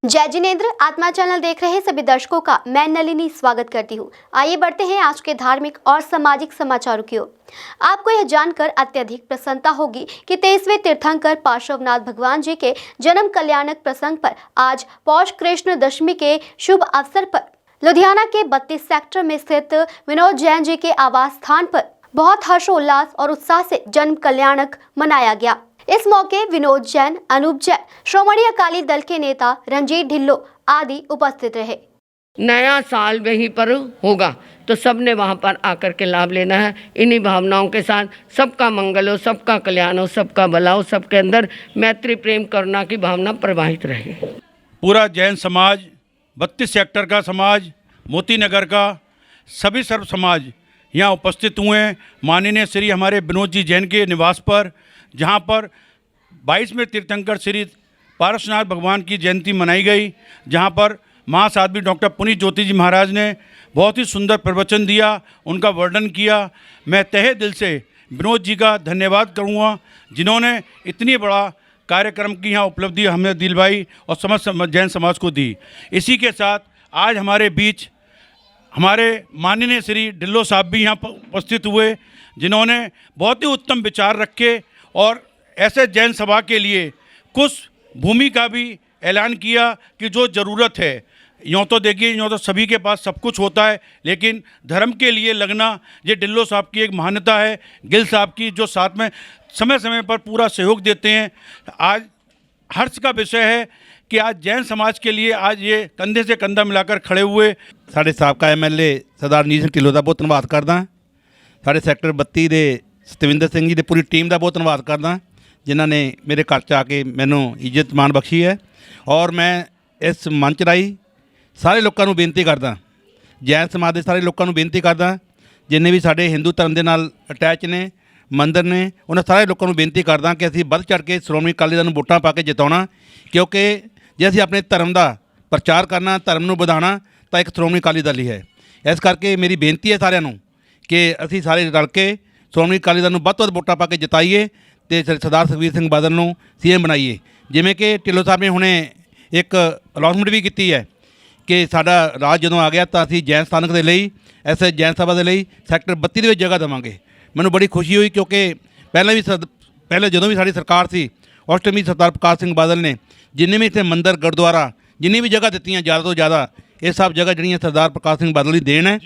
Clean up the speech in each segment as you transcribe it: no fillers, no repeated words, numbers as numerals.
जय जिनेंद्र। आत्मा चैनल देख रहे सभी दर्शकों का मैं नलिनी स्वागत करती हूँ। आइए बढ़ते हैं आज के धार्मिक और सामाजिक समाचारों की ओर। आपको यह जानकर अत्यधिक प्रसन्नता होगी कि 23वें तीर्थंकर पार्श्वनाथ भगवान जी के जन्म कल्याणक प्रसंग पर आज पौष कृष्ण दशमी के शुभ अवसर पर लुधियाना के 32 सेक्टर में स्थित विनोद जैन जी के आवास स्थान पर बहुत हर्षोल्लास और उत्साह से जन्म कल्याणक मनाया गया। इस मौके विनोद जैन, अनूप जैन, श्रोमणी अकाली दल के नेता रंजीत ढिल्लो आदि उपस्थित रहे। नया साल वहीं पर होगा तो सबने वहां पर आकर के लाभ लेना है। इन्हीं भावनाओं के साथ सबका मंगल हो, सबका कल्याण हो, सबका भला हो, सबके अंदर मैत्री प्रेम करुणा की भावना प्रवाहित रहे। पूरा जैन समाज, 32 सेक्टर का समाज, मोती नगर का सभी सर्व समाज यहाँ उपस्थित हुए हैं माननीय श्री हमारे विनोद जी जैन के निवास पर, जहाँ पर 22वें तीर्थंकर श्री पार्श्वनाथ भगवान की जयंती मनाई गई, जहाँ पर महासाध्वी डॉक्टर पुनीत ज्योति जी महाराज ने बहुत ही सुंदर प्रवचन दिया, उनका वर्णन किया। मैं तहे दिल से विनोद जी का धन्यवाद करूँगा जिन्होंने इतनी बड़ा कार्यक्रम की यहाँ उपलब्धि हमें दिलवाई और समस्त जैन समाज को दी। इसी के साथ आज हमारे बीच हमारे माननीय श्री ढिल्लो साहब भी यहाँ उपस्थित हुए, जिन्होंने बहुत ही उत्तम विचार रखे और ऐसे जैन सभा के लिए कुछ भूमि का भी ऐलान किया कि जो ज़रूरत है, यूँ तो देखिए यूँ तो सभी के पास सब कुछ होता है, लेकिन धर्म के लिए लगना ये ढिल्लो साहब की एक महानता है, गिल साहब की, जो साथ में समय समय पर पूरा सहयोग देते हैं। आज हर्ष का विषय है कि आज जैन समाज के लिए आज ये कंधे से कंधा मिलाकर खड़े हुए। साढ़े साबका MLA सरदार नील सिंह ढिल्लो का बहुत धन्यवाद करदा। साढ़े सैक्टर 32 के सतविंदर सिंह जी की पूरी टीम का बहुत धन्यवाद करदा, जिन्हों ने मेरे घर च आके मैनू इज्जत मान बख्शी है। और मैं इस मंच राही सारे लोगों को बेनती करदा, जैन समाज के सारे लोगों को बेनती करदा, जिन्हें भी साढ़े हिंदू धर्म के नाल अटैच ने, मंदिर ने, उन्होंने सारे लोगों को बेनती करदा कि असीं बढ़ चढ़ के श्रोमणी अकाली दल नूं वोटां पा के जिताउणा, क्योंकि जे असीं अपने धर्म का प्रचार करना, धर्म नूं वधाउणा तो एक श्रोमणी अकाली दल ही है। इस करके मेरी बेनती है सारिਆਂ ਨੂੰ कि असीं सारे रल के श्रोमणी अकाली दल नूं ਵੱਧ ਤੋਂ ਵੱਧ वोटां पा के जिताइए तो सरदार सुखबीर सिंह बादल नूं CM बनाइए। जिवें कि ढिल्लो साहब ने हुणे एक अनाउंसमेंट भी की है कि साडा राज जदों आ गया तो असीं जैन स्थानक के लिए ऐसे जैन सभा के लिए सैक्टर 32 की जगह देवांगे। मैनूं बड़ी खुशी हुई क्योंकि पहले जदों भी साडी सरकार सी उस टाइम भी सरदार प्रकाश सिंह बादल ने जिन्ने भी इत्थे मंदिर गुरुद्वारा जिन्नी भी जगह दित्तियां ज़्यादा तो ज़्यादा ये सब जगह जिहड़ियां सरदार प्रकाश सिंह बादल की देन है।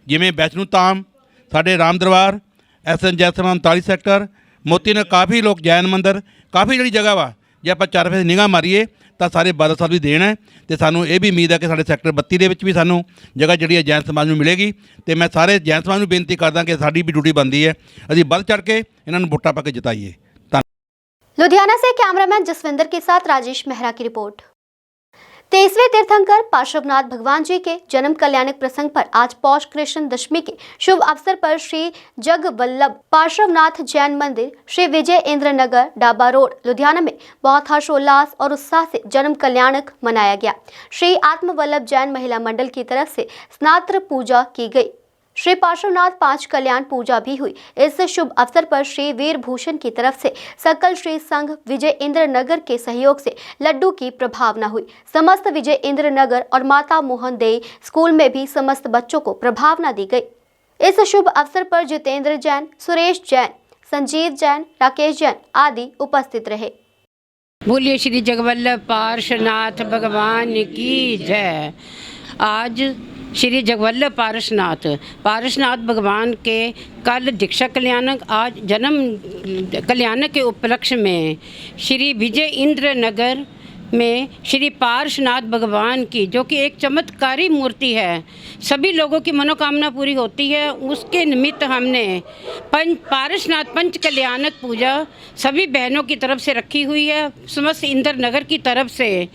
जिवें वैष्णो धाम, साडे राम दरबार, SN जैन सभा 39 सैक्टर, मोती ने काफ़ी लोग जैन मंदिर, काफ़ी जी जगह वा जे आप चार पासे निगाह मारीए तो सारे बादल साहब भी देन है। तो सानू ये भी उम्मीद है कि साढ़े सैक्टर 32 के भी सानू जगह जी जैन समाज में मिलेगी। तो मैं सारे जैन समाज में बेनती करदा कि साडी भी ड्यूटी बनती है, असीं बढ़ चढ़ के इन्हां नूं वोटां पा के जिताइए। लुधियाना से कैमरामैन जसविंदर के साथ राजेश मेहरा की रिपोर्ट। 23वें तीर्थंकर पार्श्वनाथ भगवान जी के जन्म कल्याणक प्रसंग पर आज पौष कृष्ण दशमी के शुभ अवसर पर श्री जगवल्लभ पार्श्वनाथ जैन मंदिर, श्री विजय इंद्र नगर, डाबा रोड, लुधियाना में बहुत हर्षोल्लास और उत्साह से जन्म कल्याणक मनाया गया। श्री आत्मवल्लभ जैन महिला मंडल की तरफ से स्नात्र पूजा की गई। श्री पार्श्वनाथ 5 कल्याण पूजा भी हुई। इस शुभ अवसर पर श्री वीर भूषण की तरफ से सकल श्री संघ विजय इंद्र नगर के सहयोग से लड्डू की प्रभावना हुई। समस्त विजय इंद्र नगर और माता मोहन देई स्कूल में भी समस्त बच्चों को प्रभावना दी गई। इस शुभ अवसर पर जितेंद्र जैन, सुरेश जैन, संजीव जैन, राकेश जैन आदि उपस्थित रहे। बोलिए श्री जगवल्लभ पार्श्वनाथ भगवान की जय। आज श्री जगवल्लभ पार्श्वनाथ भगवान के कल दीक्षा कल्याणक, आज जन्म कल्याणक के उपलक्ष्य में श्री विजय इंद्र नगर में श्री पार्श्वनाथ भगवान की, जो कि एक चमत्कारी मूर्ति है, सभी लोगों की मनोकामना पूरी होती है, उसके निमित्त हमने पार्श्वनाथ पंच कल्याणक पूजा सभी बहनों की तरफ से रखी हुई है। समस्त इंद्र नगर की तरफ से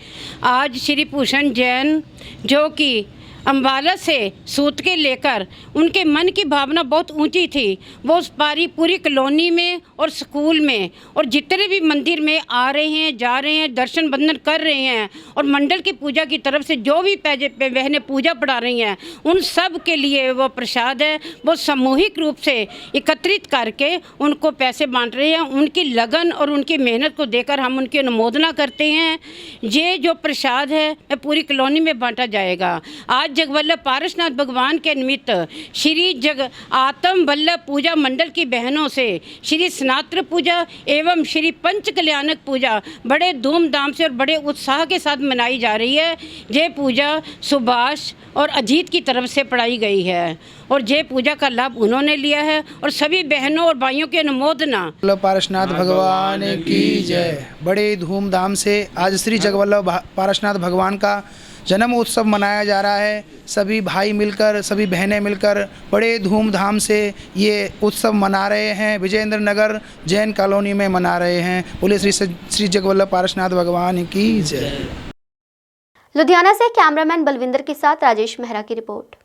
आज श्री भूषण जैन, जो कि अम्बाला से सूत के लेकर उनके मन की भावना बहुत ऊंची थी। वो उस पूरी कॉलोनी में और स्कूल में और जितने भी मंदिर में आ रहे हैं, जा रहे हैं, दर्शन बंदन कर रहे हैं और मंडल की पूजा की तरफ से जो भी बहनें पूजा पढ़ा रही हैं उन सब के लिए वो प्रसाद है वो सामूहिक रूप से एकत्रित करके उनको पैसे बांट रहे हैं। उनकी लगन और उनकी मेहनत को देकर हम उनकी अनुमोदना करते हैं। ये जो प्रसाद है पूरी कॉलोनी में बांटा जाएगा। आज जगवल्लभ पारसनाथ भगवान के निमित्त श्री आत्म वल्लभ पूजा मंडल की बहनों से श्री स्नात्र पूजा एवं श्री पंच कल्याणक पूजा बड़े धूमधाम से और बड़े उत्साह के साथ मनाई जा रही है। ये पूजा सुभाष और अजीत की तरफ से पढ़ाई गई है और ये पूजा का लाभ उन्होंने लिया है और सभी बहनों और भाइयों की अनुमोदना। जगवल्लभ पारसनाथ भगवान की जय। बड़े धूमधाम से आज श्री जगवल्लभ पारसनाथ भगवान का जन्म उत्सव मनाया जा रहा है। सभी भाई मिलकर, सभी बहनें मिलकर बड़े धूमधाम से ये उत्सव मना रहे हैं। विजयेंद्र नगर जैन कॉलोनी में मना रहे हैं। बोले श्री जगवल्लभ पारसनाथ भगवान की जय। लुधियाना से कैमरामैन बलविंदर के साथ राजेश मेहरा की रिपोर्ट।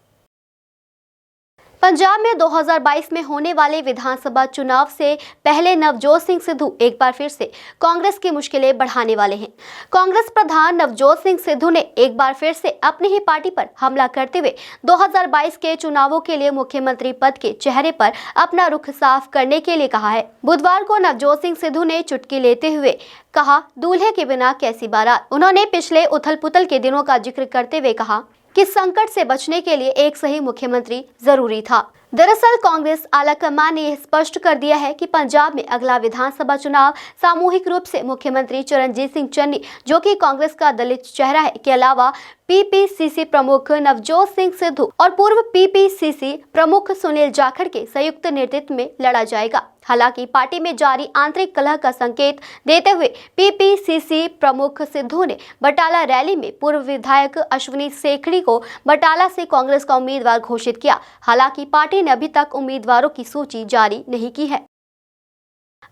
पंजाब में 2022 में होने वाले विधानसभा चुनाव से पहले नवजोत सिंह सिद्धू एक बार फिर से कांग्रेस की मुश्किलें बढ़ाने वाले हैं। कांग्रेस प्रधान नवजोत सिंह सिद्धू ने एक बार फिर से अपनी ही पार्टी पर हमला करते हुए 2022 के चुनावों के लिए मुख्यमंत्री पद के चेहरे पर अपना रुख साफ करने के लिए कहा है। बुधवार को नवजोत सिंह सिद्धू ने चुटकी लेते हुए कहा, दूल्हे के बिना कैसी बारात। उन्होंने पिछले उथल पुथल के दिनों का जिक्र करते हुए कहा कि संकट से बचने के लिए एक सही मुख्यमंत्री जरूरी था। दरअसल कांग्रेस आलाकमान ने यह स्पष्ट कर दिया है कि पंजाब में अगला विधानसभा चुनाव सामूहिक रूप से मुख्यमंत्री चरणजीत सिंह चन्नी, जो कि कांग्रेस का दलित चेहरा है, के अलावा पीपीसीसी प्रमुख नवजोत सिंह सिद्धू और पूर्व पीपीसीसी प्रमुख सुनील जाखड़ के संयुक्त नेतृत्व में लड़ा जाएगा। हालांकि पार्टी में जारी आंतरिक कलह का संकेत देते हुए पीपीसीसी प्रमुख सिद्धू ने बटाला रैली में पूर्व विधायक अश्विनी सेखड़ी को बटाला से कांग्रेस का उम्मीदवार घोषित किया। हालांकि पार्टी ने अभी तक उम्मीदवारों की सूची जारी नहीं की है।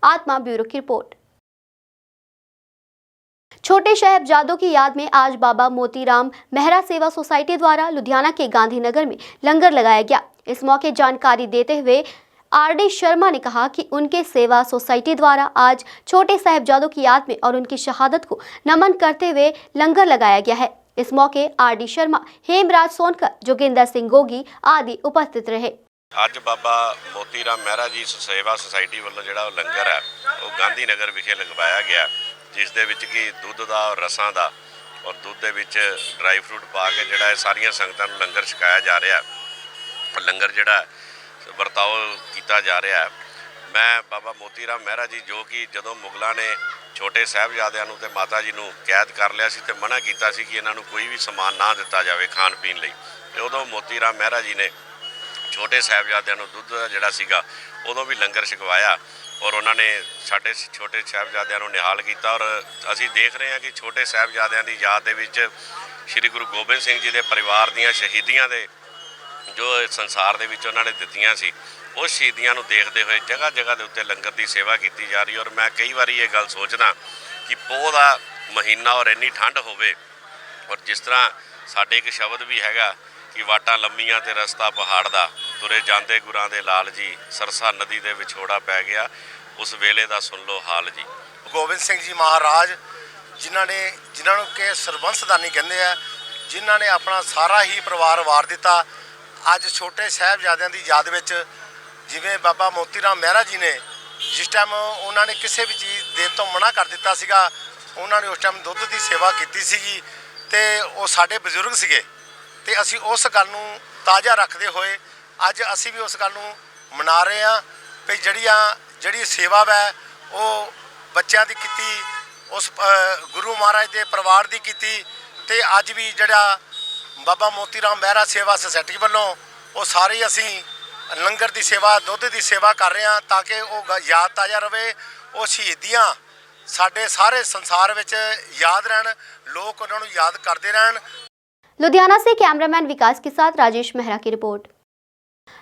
आत्मा ब्यूरो की रिपोर्ट। छोटे साहिबजादों की याद में आज बाबा मोतीराम मेहरा सेवा सोसाइटी द्वारा लुधियाना के गांधीनगर में लंगर लगाया गया। इस मौके जानकारी देते हुए आरडी शर्मा ने कहा कि उनके सेवा सोसाइटी द्वारा आज छोटे साहिबजादों की याद में और उनकी शहादत को नमन करते हुए लंगर लगाया गया है। इस मौके आरडी शर्मा, हेमराज सोनकर, जोगिंदर सिंह गोगी आदि उपस्थित रहे। ਅੱਜ ਬਾਬਾ ਮੋਤੀ ਰਾਮ ਮਹਿਰਾ ਜੀ ਸੇਵਾ ਸੁਸਾਇਟੀ ਵੱਲੋਂ ਜਿਹੜਾ ਉਹ ਲੰਗਰ ਹੈ ਉਹ ਗਾਂਧੀ ਨਗਰ ਵਿਖੇ ਲਗਵਾਇਆ ਗਿਆ, ਜਿਸ ਦੇ ਵਿੱਚ ਕਿ ਦੁੱਧ ਦਾ ਔਰ ਰਸਾਂ ਦਾ ਔਰ ਦੁੱਧ ਦੇ ਵਿੱਚ ਡਰਾਈ ਫਰੂਟ ਪਾ ਕੇ ਜਿਹੜਾ ਸਾਰੀਆਂ ਸੰਗਤਾਂ ਨੂੰ ਲੰਗਰ ਛਕਾਇਆ ਜਾ ਰਿਹਾ। ਲੰਗਰ ਜਿਹੜਾ ਵਰਤਾਓ ਕੀਤਾ ਜਾ ਰਿਹਾ। ਮੈਂ ਬਾਬਾ ਮੋਤੀ ਰਾਮ ਮਹਿਰਾ ਜੀ, ਜੋ ਕਿ ਜਦੋਂ ਮੁਗਲਾਂ ਨੇ ਛੋਟੇ ਸਾਹਿਬਜ਼ਾਦਿਆਂ ਨੂੰ ਤੇ ਮਾਤਾ ਜੀ ਨੂੰ ਕੈਦ ਕਰ ਲਿਆ ਸੀ ਤੇ ਮਨਾ ਕੀਤਾ ਸੀ ਕਿ ਇਹਨਾਂ ਨੂੰ ਕੋਈ ਵੀ ਸਮਾਨ ਨਾ ਦਿੱਤਾ ਜਾਵੇ ਖਾਣ ਪੀਣ ਲਈ, ਤੇ ਉਦੋਂ ਮੋਤੀ ਰਾਮ ਮਹਿਰਾ ਜੀ ਨੇ ਛੋਟੇ ਸਾਹਿਬਜ਼ਾਦਿਆਂ ਨੂੰ ਦੁੱਧ ਜਿਹੜਾ ਸੀਗਾ ਉਦੋਂ ਵੀ ਲੰਗਰ ਛਕਵਾਇਆ ਔਰ ਉਹਨਾਂ ਨੇ ਸਾਡੇ ਛੋਟੇ ਸਾਹਿਬਜ਼ਾਦਿਆਂ ਨੂੰ ਨਿਹਾਲ ਕੀਤਾ। ਔਰ ਅਸੀਂ ਦੇਖ ਰਹੇ ਹਾਂ ਕਿ ਛੋਟੇ ਸਾਹਿਬਜ਼ਾਦਿਆਂ ਦੀ ਯਾਦ ਦੇ ਵਿੱਚ ਸ਼੍ਰੀ ਗੁਰੂ ਗੋਬਿੰਦ ਸਿੰਘ ਜੀ ਦੇ ਪਰਿਵਾਰ ਦੀਆਂ ਸ਼ਹੀਦੀਆਂ ਦੇ ਜੋ ਸੰਸਾਰ ਦੇ ਵਿੱਚ ਉਹਨਾਂ ਨੇ ਦਿੱਤੀਆਂ ਸੀ, ਉਸ ਸ਼ਹੀਦੀਆਂ ਨੂੰ ਦੇਖਦੇ ਹੋਏ ਜਗ੍ਹਾ ਜਗ੍ਹਾ ਦੇ ਉੱਤੇ ਲੰਗਰ ਦੀ ਸੇਵਾ ਕੀਤੀ ਜਾ ਰਹੀ। ਔਰ ਮੈਂ ਕਈ ਵਾਰੀ ਇਹ ਗੱਲ ਸੋਚਦਾ ਕਿ ਪੋਹ ਦਾ ਮਹੀਨਾ ਔਰ ਇੰਨੀ ਠੰਡ ਹੋਵੇ ਔਰ ਜਿਸ ਤਰ੍ਹਾਂ ਸਾਡੇ ਇੱਕ ਸ਼ਬਦ ਵੀ ਹੈਗਾ ਕਿ ਵਾਟਾਂ ਲੰਮੀਆਂ ਤੇ ਰਸਤਾ ਪਹਾੜ ਦਾ, ਤੁਰੇ ਜਾਂਦੇ ਗੁਰਾਂ ਦੇ ਲਾਲ ਜੀ, ਸਰਸਾ ਨਦੀ ਦੇ ਵਿਛੋੜਾ ਪੈ ਗਿਆ, ਉਸ ਵੇਲੇ ਦਾ ਸੁਣ ਲਓ ਹਾਲ ਜੀ। ਗੋਬਿੰਦ ਸਿੰਘ ਜੀ ਮਹਾਰਾਜ ਜਿਨ੍ਹਾਂ ਨੂੰ ਕਿ ਸਰਬੰਸਦਾਨੀ ਕਹਿੰਦੇ ਆ, ਜਿਨ੍ਹਾਂ ਨੇ ਆਪਣਾ ਸਾਰਾ ਹੀ ਪਰਿਵਾਰ ਵਾਰ ਦਿੱਤਾ। ਅੱਜ ਛੋਟੇ ਸਾਹਿਬਜ਼ਾਦਿਆਂ ਦੀ ਯਾਦ ਵਿੱਚ ਜਿਵੇਂ ਬਾਬਾ ਮੋਤੀ ਰਾਮ ਮਹਿਰਾ ਜੀ ਨੇ ਜਿਸ ਟਾਈਮ ਉਹਨਾਂ ਨੇ ਕਿਸੇ ਵੀ ਚੀਜ਼ ਦੇਣ ਤੋਂ ਮਨਾ ਕਰ ਦਿੱਤਾ ਸੀਗਾ, ਉਹਨਾਂ ਨੇ ਉਸ ਟਾਈਮ ਦੁੱਧ ਦੀ ਸੇਵਾ ਕੀਤੀ ਸੀਗੀ ਤੇ ਉਹ ਸਾਡੇ ਬਜ਼ੁਰਗ ਸੀਗੇ ਤੇ ਅਸੀਂ ਉਸ ਗੱਲ ਨੂੰ ਤਾਜ਼ਾ ਰੱਖਦੇ ਹੋਏ ਅੱਜ ਅਸੀਂ ਵੀ ਉਸ ਗੱਲ ਨੂੰ ਮਨਾ ਰਹੇ ਹਾਂ ਵੀ ਜਿਹੜੀ ਸੇਵਾ ਹੈ ਉਹ ਬੱਚਿਆਂ ਦੀ ਕੀਤੀ, ਉਸ ਗੁਰੂ ਮਹਾਰਾਜ ਦੇ ਪਰਿਵਾਰ ਦੀ ਕੀਤੀ ਤੇ ਅੱਜ ਵੀ ਜਿਹੜਾ ਬਾਬਾ ਮੋਤੀ ਰਾਮ ਮਹਿਰਾ ਸੇਵਾ ਸੁਸਾਇਟੀ ਵੱਲੋਂ ਉਹ ਸਾਰੇ ਅਸੀਂ ਲੰਗਰ ਦੀ ਸੇਵਾ, ਦੁੱਧ ਦੀ ਸੇਵਾ ਕਰ ਰਹੇ ਹਾਂ ਤਾਂ ਕਿ ਉਹ ਯਾਦ ਤਾਜ਼ਾ ਰਵੇ, ਉਹ ਸ਼ਹੀਦੀਆਂ ਸਾਡੇ ਸਾਰੇ ਸੰਸਾਰ ਵਿੱਚ याद रहन, लोग उन्होंने याद करते रहन। लुधियाना से कैमरामैन विकास के साथ राजेश मेहरा की रिपोर्ट।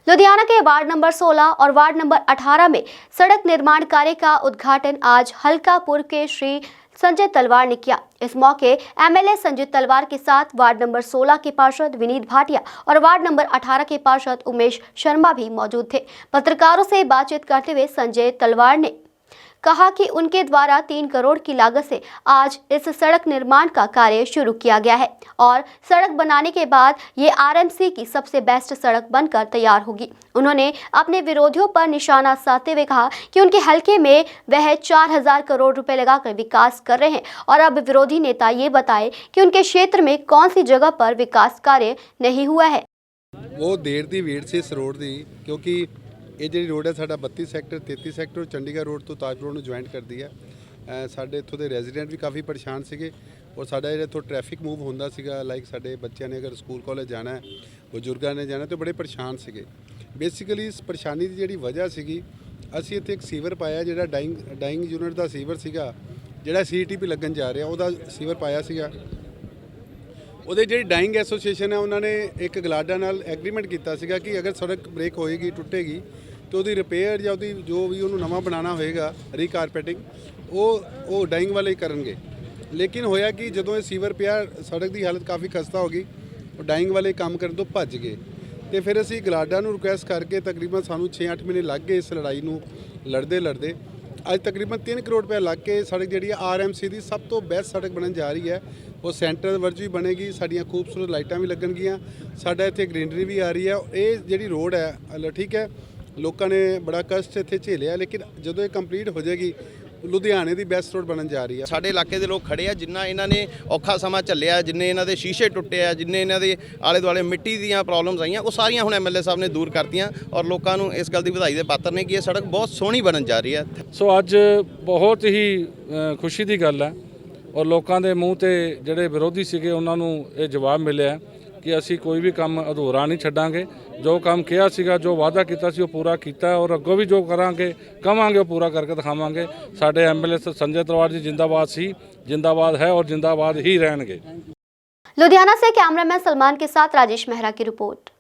लुधियाना के वार्ड नंबर 16 और वार्ड नंबर 18 में सड़क निर्माण कार्य का उद्घाटन आज हल्कापुर के श्री संजय तलवार ने किया। इस मौके एमएलए संजय तलवार के साथ वार्ड नंबर 16 के पार्षद विनीत भाटिया और वार्ड नंबर 18 के पार्षद उमेश शर्मा भी मौजूद थे। पत्रकारों से बातचीत करते हुए संजय तलवार ने कहा कि उनके द्वारा 3 करोड़ की लागत से आज इस सड़क निर्माण का कार्य शुरू किया गया है और सड़क बनाने के बाद ये आरएमसी की सबसे बेस्ट सड़क बनकर तैयार होगी। उन्होंने अपने विरोधियों पर निशाना साधते हुए कहा कि उनके हलके में वह 4000 करोड़ रुपए लगाकर विकास कर रहे हैं और अब विरोधी नेता ये बताए कि उनके क्षेत्र में कौन सी जगह पर विकास कार्य नहीं हुआ है। वो देर दी भीड़ से इस रोड की, क्योंकि ਇਹ ਜਿਹੜੀ ਰੋਡ ਹੈ ਸਾਡਾ 32 ਸੈਕਟਰ 33 ਸੈਕਟਰ ਚੰਡੀਗੜ੍ਹ ਰੋਡ ਤੋਂ ਤਾਜਪੁਰ ਨੂੰ ਜੁਆਇੰਟ ਕਰਦੀ ਹੈ। ਸਾਡੇ ਇੱਥੋਂ ਦੇ ਰੈਜ਼ੀਡੈਂਟ ਵੀ ਕਾਫੀ ਪਰੇਸ਼ਾਨ ਸੀਗੇ ਔਰ ਸਾਡਾ ਜਿਹੜਾ ਇੱਥੋਂ ਟ੍ਰੈਫਿਕ ਮੂਵ ਹੁੰਦਾ ਸੀਗਾ, ਲਾਈਕ ਸਾਡੇ ਬੱਚਿਆਂ ਨੇ ਅਗਰ ਸਕੂਲ ਕਾਲਜ ਜਾਣਾ ਹੈ, ਬਜ਼ੁਰਗਾਂ ਨੇ ਜਾਣਾ, ਤਾਂ ਬੜੇ ਪਰੇਸ਼ਾਨ ਸੀਗੇ। ਬੇਸਿਕਲੀ ਇਸ ਪਰੇਸ਼ਾਨੀ ਦੀ ਜਿਹੜੀ ਵਜ੍ਹਾ ਸੀਗੀ, ਅਸੀਂ ਇੱਥੇ ਇੱਕ ਸੀਵਰ ਪਾਇਆ ਜਿਹੜਾ ਡਾਈਂਗ ਯੂਨਿਟ ਦਾ ਸੀਵਰ ਸੀਗਾ, ਜਿਹੜਾ CTP ਲੱਗਣ ਜਾ ਰਿਹਾ ਉਹਦਾ ਸੀਵਰ ਪਾਇਆ ਸੀਗਾ। ਉਹਦੇ ਜਿਹੜੀ ਡਾਈਂਗ ਐਸੋਸੀਏਸ਼ਨ ਹੈ ਉਹਨਾਂ ਨੇ ਇੱਕ ਗਲਾਡਾ ਨਾਲ ਐਗਰੀਮੈਂਟ ਕੀਤਾ ਸੀਗਾ ਕਿ ਅਗਰ ਸੜਕ ਬ੍ਰੇਕ ਹੋਏਗੀ ਟੁੱਟੇਗੀ तो ਉਹਦੀ ਰਿਪੇਅਰ ਜਾਂ ਉਹਦੀ ਜੋ ਵੀ ਉਹਨੂੰ ਨਵਾਂ ਬਣਾਉਣਾ ਹੋਏਗਾ ਰੀਕਾਰਪੇਟਿੰਗ ਉਹ ਡਾਈਂਗ ਵਾਲੇ ਹੀ ਕਰਨਗੇ। ਲੇਕਿਨ ਹੋਇਆ ਕਿ ਜਦੋਂ ਇਹ ਸੀਵਰ ਪਿਆ ਸੜਕ ਦੀ ਹਾਲਤ ਕਾਫੀ ਖਸਤਾ ਹੋ ਗਈ, ਉਹ ਡਾਈਂਗ ਵਾਲੇ ਕੰਮ ਕਰਨ ਤੋਂ ਭੱਜ ਗਏ ਤੇ ਫਿਰ ਅਸੀਂ ਗਲਾਡਾ ਨੂੰ ਰਿਕੁਐਸਟ ਕਰਕੇ ਤਕਰੀਬਨ ਸਾਨੂੰ 6-8 ਮਹੀਨੇ ਲੱਗ ਗਏ ਇਸ ਲੜਾਈ ਨੂੰ ਲੜਦੇ ਅੱਜ ਤਕਰੀਬਨ 3 ਕਰੋੜ ਰੁਪਏ ਲੱਗ ਕੇ ਸੜਕ ਜਿਹੜੀ RMC ਦੀ ਸਭ ਤੋਂ ਬੈਸਟ ਸੜਕ ਬਣਨ ਜਾ ਰਹੀ ਹੈ। ਉਹ ਸੈਂਟਰ ਵਰਜ ਵੀ ਬਣੇਗੀ, ਸਾਡੀਆਂ ਖੂਬਸੂਰਤ ਲਾਈਟਾਂ ਵੀ ਲੱਗਣਗੀਆਂ, ਸਾਡਾ ਇੱਥੇ ਗ੍ਰੀਨਰੀ ਵੀ ਆ ਰਹੀ ਹੈ। ਇਹ ਜਿਹੜੀ ਰੋਡ ਹੈ ਠੀਕ ਹੈ, ਲੋਕਾਂ ਨੇ ਬੜਾ ਕਸ਼ਟ ਇੱਥੇ ਝੇਲਿਆ, ਲੇਕਿਨ ਜਦੋਂ ਇਹ ਕੰਪਲੀਟ ਹੋ ਜਾਏਗੀ ਲੁਧਿਆਣੇ ਦੀ ਬੈਸਟ ਰੋਡ ਬਣਨ ਜਾ ਰਹੀ ਹੈ। ਸਾਡੇ ਇਲਾਕੇ ਦੇ ਲੋਕ ਖੜੇ ਆ, ਜਿੰਨਾ ਇਹਨਾਂ ਨੇ ਔਖਾ ਸਮਾਂ ਝੱਲਿਆ, ਜਿੰਨੇ ਇਹਨਾਂ ਦੇ ਸ਼ੀਸ਼ੇ ਟੁੱਟੇ ਆ, ਜਿੰਨੇ ਇਹਨਾਂ ਦੇ ਆਲੇ ਦੁਆਲੇ ਮਿੱਟੀ ਦੀਆਂ ਪ੍ਰੋਬਲਮਸ ਆਈਆਂ, ਉਹ ਸਾਰੀਆਂ ਹੁਣ MLA ਸਾਹਿਬ ਨੇ ਦੂਰ ਕਰਤੀਆਂ ਔਰ ਲੋਕਾਂ ਨੂੰ ਇਸ ਗੱਲ ਦੀ ਵਧਾਈ ਦੇ ਪਾਤਰ ਨੇ ਕਿ ਇਹ ਸੜਕ ਬਹੁਤ ਸੋਹਣੀ ਬਣਨ ਜਾ ਰਹੀ ਹੈ। ਸੋ ਅੱਜ ਬਹੁਤ ਹੀ ਖੁਸ਼ੀ ਦੀ ਗੱਲ ਹੈ ਔਰ ਲੋਕਾਂ ਦੇ ਮੂੰਹ ਤੇ ਜਿਹੜੇ ਵਿਰੋਧੀ ਸੀਗੇ ਉਹਨਾਂ ਨੂੰ ਇਹ ਜਵਾਬ ਮਿਲਿਆ ਕਿ ਅਸੀਂ ਕੋਈ ਵੀ ਕੰਮ ਅਧੂਰਾ ਨਹੀਂ ਛੱਡਾਂਗੇ। ਜੋ ਕੰਮ ਕਿਹਾ ਸੀਗਾ, ਜੋ ਵਾਅਦਾ ਕੀਤਾ ਸੀ ਉਹ ਪੂਰਾ ਕੀਤਾ ਔਰ ਅੱਗੋਂ ਵੀ ਜੋ ਕਰਾਂਗੇ ਕਵਾਂਗੇ ਉਹ ਪੂਰਾ ਕਰਕੇ ਦਿਖਾਵਾਂਗੇ। ਸਾਡੇ MLA ਸੰਜय तलवार जी जिंदाबाद सी, जिंदाबाद है और जिंदाबाद ही रहेंगे। लुधियाना से कैमरामैन सलमान के साथ राजेश मेहरा की रिपोर्ट।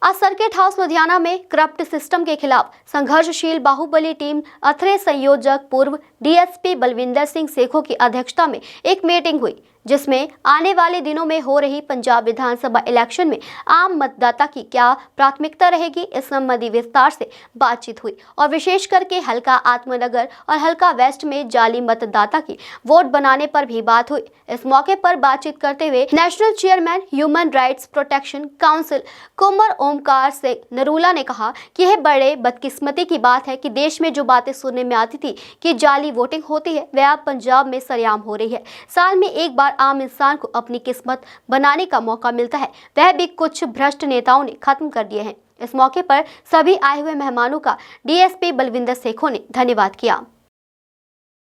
आज सर्किट हाउस लुधियाना में करप्ट सिस्टम के खिलाफ संघर्षशील बाहुबली टीम अथरे संयोजक पूर्व DSP बलविंदर सिंह सेखों की अध्यक्षता में एक मीटिंग हुई, जिसमें आने वाले दिनों में हो रही पंजाब विधानसभा इलेक्शन में आम मतदाता की क्या प्राथमिकता रहेगी, इस संबंधी विस्तार से बातचीत हुई और विशेष करके हल्का आत्मनगर और हल्का वेस्ट में जाली मतदाता की वोट बनाने पर भी बात हुई। इस मौके पर बातचीत करते हुए national chairman human rights protection council Kunwar Omkar Singh Narula ने कहा कि यह बड़े बदकिस्मती की बात है कि देश में जो बातें सुनने में आती थी कि जाली वोटिंग होती है, वह अब पंजाब में सरेआम हो रही है। साल में एक बार आम इंसान को अपनी किस्मत बनाने का मौका मिलता है, वह भी कुछ भ्रष्ट नेताओं ने खत्म कर दिए हैं। इस मौके पर सभी आए हुए मेहमानों का DSP बलविंदर सेखों ने धन्यवाद किया।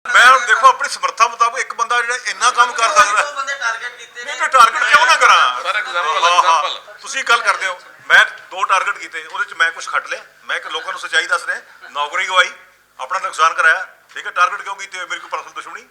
मैं देखो अपनी समर्था मुताबिक एक बंदा ਜਿਹੜਾ ਇੰਨਾ ਕੰਮ ਕਰ ਸਕਦਾ ਹੈ, ਬੰਦੇ ਟਾਰਗੇਟ ਕੀਤੇ ਨੇ, ਮੈਂ ਟਾਰਗੇਟ ਕਿਉਂ ਨਾ ਕਰਾਂ। ਫॉर ਐਗਜ਼ਾਮਪਲ ਤੁਸੀਂ ਗੱਲ ਕਰਦੇ ਹੋ, ਮੈਂ 2 ਟਾਰਗੇਟ ਕੀਤੇ, ਉਹਦੇ ਵਿੱਚ ਮੈਂ ਕੁਝ ਖੱਟ ਲਿਆ, ਮੈਂ ਕਿ ਲੋਕਾਂ ਨੂੰ ਸੱਚਾਈ ਦੱਸ ਰਿਹਾ, ਨੌਕਰੀ ਗਵਾਈ, ਆਪਣਾ ਨੁਕਸਾਨ ਕਰਾਇਆ, ਠੀਕ ਹੈ। ਟਾਰਗੇਟ ਕਿਉਂ ਕੀਤੇ, ਮੇਰੀ ਕੋਈ ਪਰਸਨਲ ਦੁਸ਼ਮਣੀ,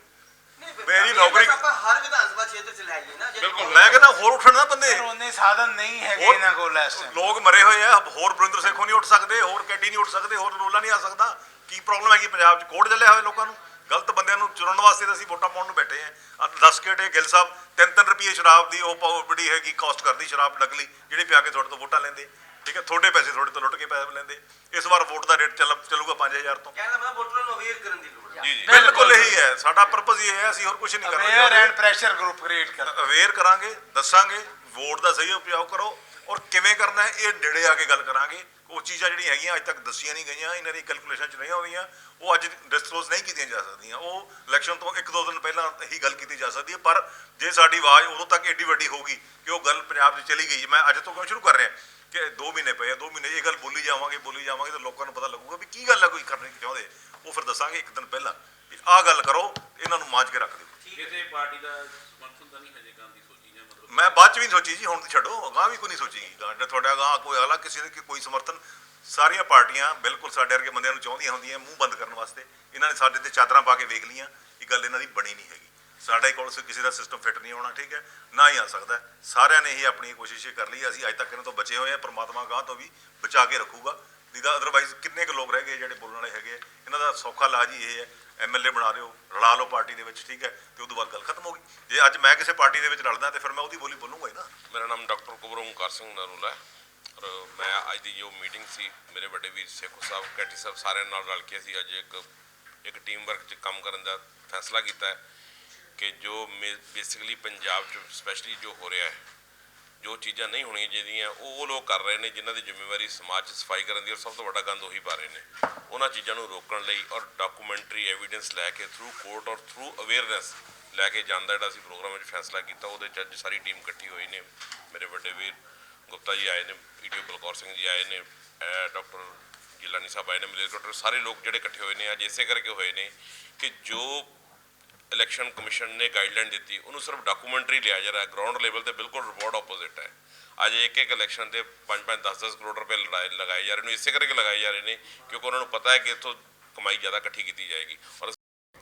ਮੇਰੀ ਨੌਕਰੀ ਹਰ ਵਿਧਾਨ ਸਭਾ ਖੇਤਰ ਚ ਲੈ ਗਏ ਨਾ। ਬਿਲਕੁਲ, ਮੈਂ ਕਹਿੰਦਾ ਹੋਰ ਉੱਠਣ ਨਾ ਬੰਦੇ, ਉਹਨੇ ਸਾਧਨ ਨਹੀਂ ਹੈਗੇ ਇਹਨਾਂ ਕੋਲ। ਇਸ ਟਾਈਮ ਲੋਕ ਮਰੇ ਹੋਏ ਆ, ਹੋਰ ਬਰਿੰਦਰ ਸੇਖੋਂ ਨਹੀਂ ਉੱਠ ਸਕਦੇ, ਹੋਰ ਕੈਟੀ ਨਹੀਂ ਉੱਠ ਸਕਦੇ, ਹੋਰ ਰੋਲਾ ਨਹੀਂ ਆ ਸਕਦਾ। ਕੀ ਪ੍ਰੋਬਲਮ ਹੈਗੀ ਪੰਜਾਬ 'ਚ? ਕੋਡ ਚੱਲਿਆ ਹੋਇਆ ਲੋਕਾਂ ਨੂੰ, ਗਲਤ ਬੰਦਿਆਂ ਨੂੰ ਚੁਣਨ ਵਾਸਤੇ ਤਾਂ ਅਸੀਂ ਵੋਟਾਂ ਪਾਉਣ ਨੂੰ ਬੈਠੇ ਆ। 10 ਘੰਟੇ ਗਿੱਲ ਸਾਹਿਬ 3-3 ਰੁਪਏ ਸ਼ਰਾਬ ਦੀ ਉਹ ਬੜੀ ਹੈਗੀ ਕਾਸਟ ਕਰਦੀ, ਸ਼ਰਾਬ ਨਕਲੀ, ਜਿਹੜੀ ਪਿਆ ਕੇ ਤੁਹਾਡੇ ਤੋਂ ਵੋਟਾਂ ਲੈਂਦੇ, ਠੀਕ ਹੈ। ਤੁਹਾਡੇ ਪੈਸੇ ਤੁਹਾਡੇ ਤੋਂ ਲੁੱਟ ਕੇ ਪੈਸੇ ਲੈਂਦੇ। ਇਸ ਵਾਰ ਵੋਟ ਦਾ ਰੇਟ ਚੱਲੂਗਾ 5000 ਤੋਂ। ਕਹਿੰਦਾ ਮਤਲਬ ਵੋਟਰਾਂ ਨੂੰ ਅਵੇਅਰ ਕਰਨ ਦੀ ਲੋੜ ਹੈ। ਜੀ ਬਿਲਕੁਲ ਇਹੀ ਹੈ ਸਾਡਾ ਪਰਪਸ, ਇਹ ਹੈ। ਅਸੀਂ ਹੋਰ ਕੁਝ ਨਹੀਂ ਕਰਨਾ। Aware and pressure group create ਕਰ, ਅਵੇਅਰ ਕਰਾਂਗੇ, ਦੱਸਾਂਗੇ ਵੋਟ ਦਾ ਸਹੀ ਉਪਯੋਗ ਕਰੋ ਔਰ ਕਿਵੇਂ ਕਰਨਾ ਹੈ ਇਹ ਨੇੜੇ ਆ ਕੇ ਗੱਲ ਕਰਾਂਗੇ। ਉਹ ਚੀਜ਼ਾਂ ਜਿਹੜੀਆਂ ਹੈਗੀਆਂ ਅੱਜ ਤੱਕ ਦੱਸੀਆਂ ਨਹੀਂ ਗਈਆਂ, ਇਹਨਾਂ ਦੀ ਕੈਲਕੂਲੇਸ਼ਨ 'ਚ ਨਹੀਂ ਆਉਂਦੀਆਂ, ਉਹ ਅੱਜ ਡਿਸਕਲੋਜ਼ ਨਹੀਂ ਕੀਤੀਆਂ ਜਾ ਸਕਦੀਆਂ। ਉਹ ਇਲੈਕਸ਼ਨ ਤੋਂ 1-2 ਦਿਨ ਪਹਿਲਾਂ ਹੀ ਗੱਲ ਕੀਤੀ ਜਾ ਸਕਦੀ ਹੈ। ਪਰ ਜੇ ਸਾਡੀ ਆਵਾਜ਼ ਉਦੋਂ ਤੱਕ ਏਡੀ ਵੱਡੀ ਹੋਊਗੀ ਕਿ ਉਹ ਗੱਲ ਪੰਜਾਬ 'ਚ ਚਲੀ ਗਈ, ਮੈਂ ਅੱਜ ਤੋਂ ਕਿਉਂ ਸ਼ੁਰੂ ਕਰ ਰਿਹਾ ਕਿ 2 ਮਹੀਨੇ ਪਏ ਆ, 2 ਮਹੀਨੇ ਇਹ ਗੱਲ ਬੋਲੀ ਜਾਵਾਂਗੇ ਤਾਂ ਲੋਕਾਂ ਨੂੰ ਪਤਾ ਲੱਗੂਗਾ ਵੀ ਕੀ ਗੱਲ ਹੈ, ਕੋਈ ਕਰਨੀ ਚਾਹੁੰਦੇ। ਉਹ ਫਿਰ ਦੱਸਾਂਗੇ 1 ਦਿਨ ਪਹਿਲਾਂ ਵੀ ਆਹ ਗੱਲ ਕਰੋ, ਇਹਨਾਂ ਨੂੰ ਮਾਂਜ ਕੇ ਰੱਖ ਦਿਓ। ਕਿਸੇ ਪਾਰਟੀ ਦਾ ਸਮਰਥਨ ਤਾਂ ਨਹੀਂ ਹਜੇ ਕਰਨ ਦੀ ਸੋਚੀ ਜਾਂ ਮਤਲਬ ਮੈਂ ਬਾਅਦ 'ਚ ਵੀ ਸੋਚੀ ਜੀ, ਹੁਣ ਛੱਡੋ, ਅਗਾਂਹ ਵੀ ਕੋਈ ਨਹੀਂ ਸੋਚੀ। ਤੁਹਾਡਾ ਅਗਾਂਹ ਕੋਈ ਅਗਲਾ ਕਿਸੇ ਦੇ ਕੋਈ ਸਮਰਥਨ, ਸਾਰੀਆਂ ਪਾਰਟੀਆਂ ਬਿਲਕੁਲ ਸਾਡੇ ਵਰਗੇ ਬੰਦਿਆਂ ਨੂੰ ਚਾਹੁੰਦੀਆਂ ਹੁੰਦੀਆਂ ਮੂੰਹ ਬੰਦ ਕਰਨ ਵਾਸਤੇ। ਇਹਨਾਂ ਨੇ ਸਾਡੇ ਤੇ ਚਾਦਰਾਂ ਪਾ ਕੇ ਵੇਖ ਲਈਆਂ, ਇਹ ਗੱਲ ਇਹਨਾਂ ਦੀ ਬਣੀ ਨਹੀਂ ਹੈਗੀ। ਸਾਡੇ ਕੋਲ ਕਿਸੇ ਦਾ ਸਿਸਟਮ ਫਿੱਟ ਨਹੀਂ ਹੋਣਾ, ਠੀਕ ਹੈ, ਨਾ ਹੀ ਆ ਸਕਦਾ। ਸਾਰਿਆਂ ਨੇ ਹੀ ਆਪਣੀ ਕੋਸ਼ਿਸ਼ ਕਰ ਲਈ। ਅਸੀਂ ਅੱਜ ਤੱਕ ਇਹਨਾਂ ਤੋਂ ਬਚੇ ਹੋਏ ਹਾਂ, ਪਰਮਾਤਮਾ ਅਗਾਂਹ ਤੋਂ ਵੀ ਬਚਾ ਕੇ ਰੱਖੂਗਾ। ਨਹੀਂ ਤਾਂ ਅਦਰਵਾਈਜ਼ ਕਿੰਨੇ ਕੁ ਲੋਕ ਰਹਿ ਗਏ ਜਿਹੜੇ ਬੋਲਣ ਵਾਲੇ ਹੈਗੇ। ਇਹਨਾਂ ਦਾ ਸੌਖਾ ਇਲਾਜ ਹੀ ਇਹ ਹੈ, MLA ਬਣਾ ਲਿਓ, ਰਲਾ ਲਓ ਪਾਰਟੀ ਦੇ ਵਿੱਚ, ਠੀਕ ਹੈ, ਤੇ ਉਦੋਂ ਬਾਅਦ ਗੱਲ ਖਤਮ ਹੋ ਗਈ। ਜੇ ਅੱਜ ਮੈਂ ਕਿਸੇ ਪਾਰਟੀ ਦੇ ਵਿੱਚ ਰਲਦਾ ਤੇ ਫਿਰ ਮੈਂ ਉਹਦੀ ਬੋਲੀ ਬੋਲੂੰਗਾ ਹੀ ਨਾ। ਮੇਰਾ ਨਾਮ ਡਾਕਟਰ ਕੁਬਰ ਓਮਕਾਰ ਸਿੰਘ ਨਰੂਲਾ ਹੈ ਔਰ ਮੈਂ ਅੱਜ ਦੀ ਜੋ ਮੀਟਿੰਗ ਸੀ ਮੇਰੇ ਵੱਡੇ ਵੀਰ ਸੇਖੋ ਸਾਹਿਬ, ਕੈਟੀ ਸਾਹਿਬ ਸਾਰਿਆਂ ਨਾਲ ਰਲ ਕੇ ਅਸੀਂ ਅੱਜ ਇੱਕ ਟੀਮ ਵਰਕ 'ਚ ਕੰਮ ਕਰਨ ਦਾ ਫੈਸਲਾ ਕੀਤਾ ਹੈ ਕਿ ਜੋ ਬੇਸਿਕਲੀ ਪੰਜਾਬ 'ਚ ਸਪੈਸ਼ਲੀ ਜੋ ਹੋ ਰਿਹਾ ਹੈ, ਜੋ ਚੀਜ਼ਾਂ ਨਹੀਂ ਹੋਣੀਆਂ ਚਾਹੀਦੀਆਂ ਉਹ ਲੋਕ ਕਰ ਰਹੇ ਨੇ, ਜਿਨ੍ਹਾਂ ਦੀ ਜ਼ਿੰਮੇਵਾਰੀ ਸਮਾਜ 'ਚ ਸਫਾਈ ਕਰਨ ਦੀ, ਔਰ ਸਭ ਤੋਂ ਵੱਡਾ ਗੰਦ ਉਹੀ ਪਾ ਰਹੇ ਨੇ। ਉਹਨਾਂ ਚੀਜ਼ਾਂ ਨੂੰ ਰੋਕਣ ਲਈ ਔਰ ਡਾਕੂਮੈਂਟਰੀ ਐਵੀਡੈਂਸ ਲੈ ਕੇ ਥਰੂ ਕੋਰਟ ਔਰ ਥਰੂ ਅਵੇਅਰਨੈਸ ਲੈ ਕੇ ਜਾਣ ਦਾ ਜਿਹੜਾ ਅਸੀਂ ਪ੍ਰੋਗਰਾਮ ਵਿੱਚ ਫੈਸਲਾ ਕੀਤਾ, ਉਹਦੇ 'ਚ ਅੱਜ ਸਾਰੀ ਟੀਮ ਇਕੱਠੀ ਹੋਈ ਨੇ। ਮੇਰੇ ਵੱਡੇ ਵੀਰ ਗੁਪਤਾ ਜੀ ਆਏ ਨੇ, ਈਟੀਓ ਬਲਕੌਰ ਸਿੰਘ ਜੀ ਆਏ ਨੇ, ਡਾਕਟਰ ਗਿਲਾਨੀ ਸਾਹਿਬ ਆਏ ਨੇ, ਮਲੇਰਕੋਟਲਾ, ਸਾਰੇ ਲੋਕ ਜਿਹੜੇ ਇਕੱਠੇ ਹੋਏ ਨੇ ਅੱਜ ਇਸੇ ਕਰਕੇ ਹੋਏ ਨੇ ਕਿ ਜੋ ਇਲੈਕਸ਼ਨ ਕਮਿਸ਼ਨ ਨੇ ਗਾਈਡਲਾਈਨ ਦਿੱਤੀ ਉਹਨੂੰ ਸਿਰਫ ਡਾਕੂਮੈਂਟਰੀ ਲਿਆ ਜਾ ਰਿਹਾ, ਗਰਾਊਂਡ ਲੈਵਲ ਤੇ ਬਿਲਕੁਲ ਰਿਪੋਰਟ ਆਪੋਜ਼ਿਟ ਹੈ। ਅੱਜ ਇੱਕ ਇਲੈਕਸ਼ਨ ਤੇ 5-5 10-10 ਕਰੋੜ ਰੁਪਏ ਲਗਾਏ ਜਾ ਰਹੇ ਨੇ, ਇਸੇ ਕਰਕੇ ਲਗਾਏ ਜਾ ਰਹੇ ਨੇ ਕਿਉਂਕਿ ਉਹਨਾਂ ਨੂੰ ਪਤਾ है कि ਇੱਥੋਂ ਕਮਾਈ ਜ਼ਿਆਦਾ ਇਕੱਠੀ ਕੀਤੀ ਜਾਏਗੀ। ਔਰ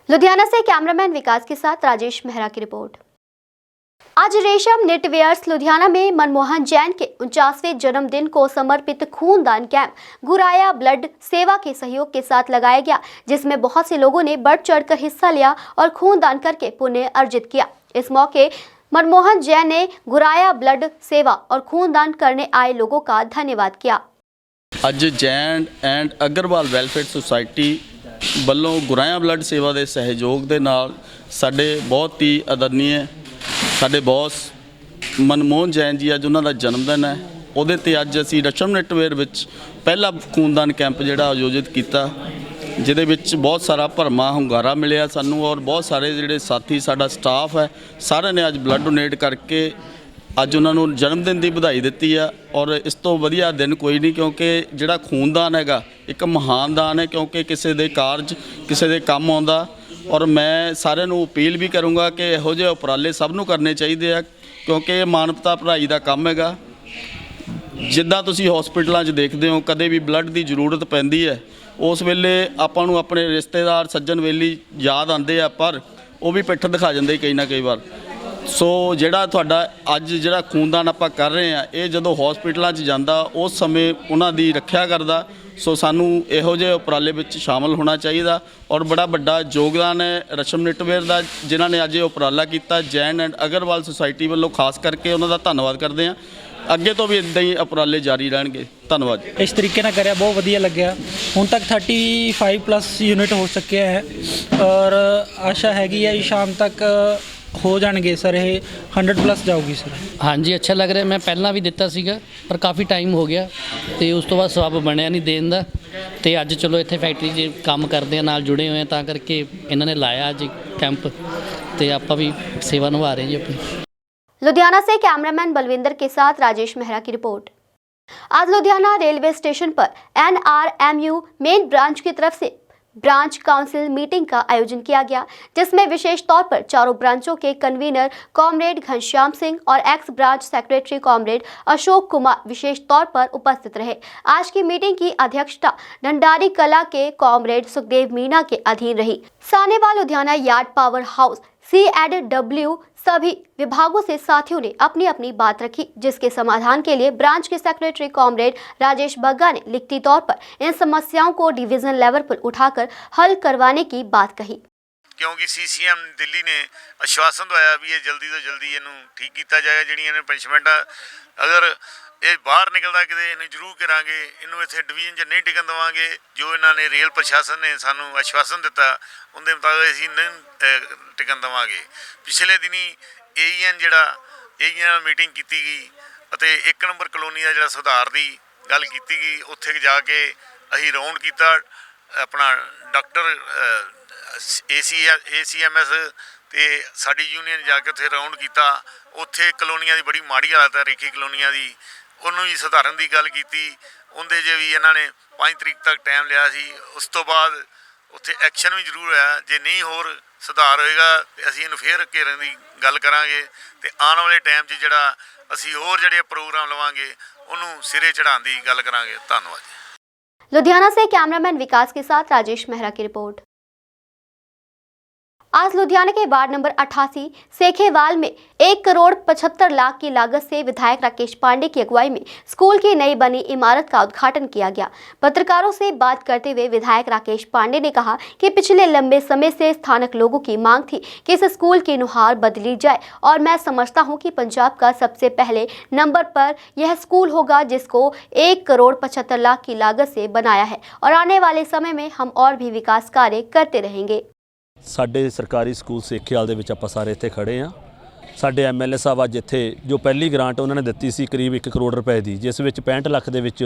लुधियाना से कैमरामैन विकास के साथ राजेश मेहरा की रिपोर्ट। आज रेशम नेटवेयर्स लुधियाना में मनमोहन जैन के 49वें जन्मदिन को समर्पित खूनदान कैंप गुराया ब्लड सेवा के सहयोग के साथ लगाया गया, जिसमें बहुत से लोगों ने बढ़ चढ़कर हिस्सा लिया और खूनदान करके पुण्य अर्जित किया। इस मौके मनमोहन जैन ने गुराया ब्लड सेवा और खूनदान करने आए लोगों का धन्यवाद किया। ਅੱਜ Jain and Agarwal welfare society ਵੱਲੋਂ ਗੁਰਾਇਆ ਬਲੱਡ ਸੇਵਾ ਦੇ ਸਹਿਯੋਗ ਦੇ ਨਾਲ ਸਾਡੇ ਬਹੁਤ ਹੀ ਆਦਰਨੀय ਸਾਡੇ ਬੌਸ ਮਨਮੋਹਨ ਜੈਨ ਜੀ ਅੱਜ ਉਹਨਾਂ ਦਾ ਜਨਮ ਦਿਨ ਹੈ। ਉਹਦੇ ਤੇ ਅੱਜ ਅਸੀਂ ਰਸ਼ਮ ਨੈਟਵੇਅਰ ਵਿੱਚ ਪਹਿਲਾ ਖੂਨਦਾਨ ਕੈਂਪ ਜਿਹੜਾ ਆਯੋਜਿਤ ਕੀਤਾ, ਜਿਹਦੇ ਵਿੱਚ ਬਹੁਤ ਸਾਰਾ ਭਰਮਾ ਹੁੰਗਾਰਾ ਮਿਲਿਆ ਸਾਨੂੰ ਔਰ ਬਹੁਤ ਸਾਰੇ ਜਿਹੜੇ ਸਾਥੀ ਸਾਡਾ ਸਟਾਫ ਹੈ ਸਾਰਿਆਂ ਨੇ ਅੱਜ ਬਲੱਡ ਡੋਨੇਟ ਕਰਕੇ ਅੱਜ ਉਹਨਾਂ ਨੂੰ ਜਨਮ ਦਿਨ ਦੀ ਵਧਾਈ ਦਿੱਤੀ ਆ। ਔਰ ਇਸ ਤੋਂ ਵਧੀਆ ਦਿਨ ਕੋਈ ਨਹੀਂ, ਕਿਉਂਕਿ ਜਿਹੜਾ ਖੂਨਦਾਨ ਹੈਗਾ ਇੱਕ ਮਹਾਨ ਦਾਨ ਹੈ, ਕਿਉਂਕਿ ਕਿਸੇ ਦੇ ਕਾਰਜ ਕਿਸੇ ਦੇ ਕੰਮ ਆਉਂਦਾ। ਔਰ ਮੈਂ ਸਾਰਿਆਂ ਨੂੰ ਅਪੀਲ ਵੀ ਕਰੂੰਗਾ ਕਿ ਇਹੋ ਜਿਹੇ ਉਪਰਾਲੇ ਸਭ ਨੂੰ ਕਰਨੇ ਚਾਹੀਦੇ ਆ, ਕਿਉਂਕਿ ਇਹ ਮਾਨਵਤਾ ਭਲਾਈ ਦਾ ਕੰਮ ਹੈਗਾ। ਜਿੱਦਾਂ ਤੁਸੀਂ ਹਸਪੀਟਲਾਂ 'ਚ ਦੇਖਦੇ ਹੋ ਕਦੇ ਵੀ ਬਲੱਡ ਦੀ ਜ਼ਰੂਰਤ ਪੈਂਦੀ ਹੈ, ਉਸ ਵੇਲੇ ਆਪਾਂ ਨੂੰ ਆਪਣੇ ਰਿਸ਼ਤੇਦਾਰ ਸੱਜਣ ਵੇਲੀ ਯਾਦ ਆਉਂਦੇ ਆ, ਪਰ ਉਹ ਵੀ ਪਿੱਠ ਦਿਖਾ ਜਾਂਦੇ ਕਈ ਨਾ ਕਈ ਵਾਰ। ਸੋ ਜਿਹੜਾ ਤੁਹਾਡਾ ਅੱਜ ਜਿਹੜਾ ਖੂਨਦਾਨ ਆਪਾਂ ਕਰ ਰਹੇ ਆ, ਇਹ ਜਦੋਂ ਹਸਪੀਟਲਾਂ 'ਚ ਜਾਂਦਾ ਉਸ ਸਮੇਂ ਉਹਨਾਂ ਦੀ ਰੱਖਿਆ ਕਰਦਾ। ਸੋ ਸਾਨੂੰ ਇਹੋ ਜਿਹੇ ਉਪਰਾਲੇ ਵਿੱਚ ਸ਼ਾਮਲ ਹੋਣਾ ਚਾਹੀਦਾ ਔਰ ਬੜਾ ਵੱਡਾ ਯੋਗਦਾਨ ਹੈ ਰਸ਼ਮ ਨੈਟਵੇਅਰ ਦਾ, ਜਿਨ੍ਹਾਂ ਨੇ ਅੱਜ ਇਹ ਉਪਰਾਲਾ ਕੀਤਾ। ਜੈਨ ਐਂਡ ਅਗਰਵਾਲ ਸੁਸਾਇਟੀ ਵੱਲੋਂ ਖਾਸ ਕਰਕੇ ਉਹਨਾਂ ਦਾ ਧੰਨਵਾਦ ਕਰਦੇ ਹਾਂ। ਅੱਗੇ ਤੋਂ ਵੀ ਇਦਾਂ ਹੀ ਉਪਰਾਲੇ ਜਾਰੀ ਰਹਿਣਗੇ। ਧੰਨਵਾਦ। ਇਸ ਤਰੀਕੇ ਨਾਲ ਕਰਿਆ, ਬਹੁਤ ਵਧੀਆ ਲੱਗਿਆ। ਹੁਣ ਤੱਕ 35+ ਯੂਨਿਟ ਹੋ ਚੁੱਕਿਆ ਹੈ ਔਰ ਆਸ਼ਾ ਹੈਗੀ ਹੈ ਸ਼ਾਮ ਤੱਕ हो जाएंगे सर, ये 100+ जाओगी सर। हाँ जी, अच्छा लग रहा है। मैं पहला भी दिता सीगा पर काफ़ी टाइम हो गया तो उस तो बाद सबब बनया नहीं देन का, तो अज चलो इत्थे फैक्ट्री च काम करते हैं, नाल जुड़े हुए हैं, तां करके इन्होंने लाया अज कैंप, तो आपां भी सेवा निभा रहे हैं जी अपनी। लुधियाना से कैमरामैन बलविंदर के साथ राजेश मेहरा की रिपोर्ट। आज लुधियाना रेलवे स्टेशन पर NRMU मेन ब्रांच की तरफ से ब्रांच काउंसिल मीटिंग का आयोजन किया गया, जिसमें विशेष तौर पर चारों ब्रांचों के कन्वीनर कॉमरेड घनश्याम सिंह और ex branch secretary comrade Ashok Kumar विशेष तौर पर उपस्थित रहे। आज की मीटिंग की अध्यक्षता डंडारी कला के कॉमरेड सुखदेव मीणा के अधीन रही। Sahnewal Ludhiana yard power house CEDW सभी विभागों से साथियों ने अपनी अपनी बात रखी, जिसके समाधान के लिए ब्रांच के सेक्रेटरी कॉमरेड राजेश बग्गा ने लिखती तौर पर इन समस्याओं को डिवीजन लेवल पर उठाकर हल करवाने की बात कही। क्योंकि CCM दिल्ली ने आश्वासन दिया भी ये जल्दी तो जल्दी इनू ठीक किया जाएगा। जिहड़ियां पनिशमेंट अगर ये बाहर निकलता कि इन्हें जरूर करांगे, इनू इत्थे डिवीजन च नहीं टिकन देवांगे। जो इन्होंने रेल प्रशासन ने सानू आश्वासन दिता उनके मुताबिक असीं नहीं टिकन देवांगे। पिछले दिनी AEN मीटिंग की गई अते 1 नंबर कलोनी का जिहड़ा सुधार की गल की गई, उत्थे जाके असीं राउंड किया अपना डॉक्टर ACMS ते साडी यूनियन जाके उत्थे राउंड किया। उत्थे कलोनियां दी बड़ी माड़ी हालत है, रेखी कलोनियां दी, उन्होंने भी सुधारन की गल की। उनके जे भी इन्होंने 5 तरीक तक टाइम लिया सी, उस तो बाद उत्थे एक्शन भी जरूर है। जे नहीं होर सुधार होएगा तो असीं इहनूं फेर घेरन की गल करांगे ते आने वाले टाइम 'च जिहड़ा असीं होर जिहड़े प्रोग्राम लवांगे उन्होंने सिरे चढ़ाउण दी गल करांगे। धन्नवाद। लुधियाना से कैमरामैन विकास के साथ राजेश मेहरा की रिपोर्ट। आज लुधियाना के वार्ड नंबर 88 सेखेवाल में 1,75,00,000 की लागत से विधायक राकेश पांडे की अगुवाई में स्कूल की नई बनी इमारत का उद्घाटन किया गया। पत्रकारों से बात करते हुए विधायक राकेश पांडे ने कहा कि पिछले लंबे समय से स्थानिक लोगों की मांग थी कि इस स्कूल की नुहार बदली जाए और मैं समझता हूं कि पंजाब का सबसे पहले नंबर पर यह स्कूल होगा जिसको 1,75,00,000 की लागत से बनाया है और आने वाले समय में हम और भी विकास कार्य करते रहेंगे। ਸਾਡੇ ਸਰਕਾਰੀ ਸਕੂਲ ਸੇਖੇਵਾਲ ਦੇ ਵਿੱਚ ਆਪਾਂ ਸਾਰੇ ਇੱਥੇ ਖੜੇ ਆ। ਸਾਡੇ ਐਮਐਲਏ ਸਾਹਿਬ ਅੱਜ ਇੱਥੇ ਜੋ ਪਹਿਲੀ ਗ੍ਰਾਂਟ ਉਹਨਾਂ ਨੇ ਦਿੱਤੀ ਸੀ ਕਰੀਬ 1 ਕਰੋੜ ਰੁਪਏ ਦੀ, ਜਿਸ ਵਿੱਚ 65 ਲੱਖ ਦੇ ਵਿੱਚ